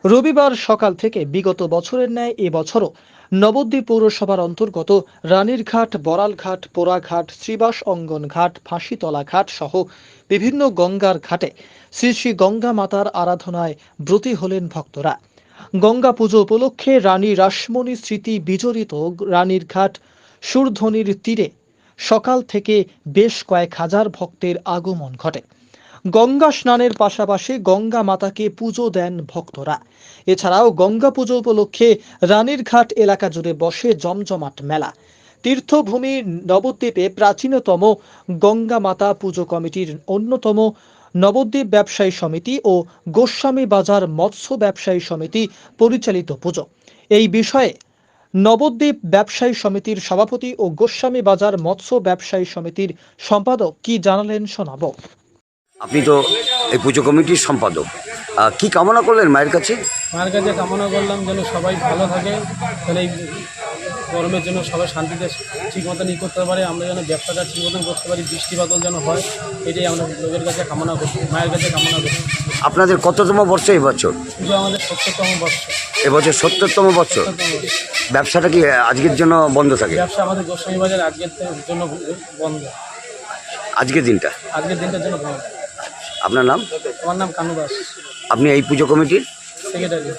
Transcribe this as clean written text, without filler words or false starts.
রবিবার সকাল থেকে বিগত বছরের ন্যায় এবছরও নবদ্বীপ পৌরসভার অন্তর্গত রানীরঘাট, বড়ালঘাট, পোড়াঘাট, শ্রীবাস অঙ্গন ঘাট, ফাঁসিতলা ঘাট সহ বিভিন্ন গঙ্গার ঘাটে শ্রী শ্রী গঙ্গা মাতার আরাধনায় ব্রতী হলেন ভক্তরা। গঙ্গা পুজো উপলক্ষে রানী রাসমণি স্মৃতি বিজড়িত রানীরঘাট সুরধ্বনির তীরে সকাল থেকে বেশ কয়েক হাজার ভক্তের আগমন ঘটে। গঙ্গা স্নানের পাশাপাশি গঙ্গা মাতাকে পুজো দেন ভক্তরা। এছাড়াও গঙ্গা পুজো উপলক্ষে রানীরঘাট এলাকা জুড়ে বসে জমজমাট মেলা। তীর্থভূমি নবদ্বীপে প্রাচীনতম গঙ্গা মাতা পুজো কমিটির অন্যতম নবদ্বীপ ব্যবসায়ী সমিতি ও গোস্বামী বাজার মৎস্য ব্যবসায়ী সমিতি পরিচালিত পুজো। এই বিষয়ে নবদ্বীপ ব্যবসায়ী সমিতির সভাপতি ও গোস্বামী বাজার মৎস্য ব্যবসায়ী সমিতির সম্পাদক কি জানালেন শোনাবো। আপনি তো এই পুজো কমিটির সম্পাদক, কি কামনা করলেন মায়ের কাছে? মায়ের কাছে কামনা করলাম যেন সবাই ভালো থাকে, যেন এই গরমের জন্য সবাই শান্তিতে ঠিক মতন করতে পারে, আমরা যেন ব্যবসাটা ঠিক মতন করতে পারি, বৃষ্টিবাদল যেন হয়, এটাই আমরা লোকের কাছে কামনা করি, মায়ের কাছে কামনা করি। আপনাদের কততম বর্ষ এবছর? পুজো আমাদের 70তম বর্ষ। এবছর 70তম বর্ষ। ব্যবসাটা কি আজকের জন্য বন্ধ থাকে? ব্যবসা আমাদের গোস্বামী বাজার আজকের জন্য বন্ধ। আজকের দিনটার জন্য বন্ধ। আপনার নাম? আমার নাম কানু দাস, আপনি এই পুজো কমিটির সেক্রেটারি।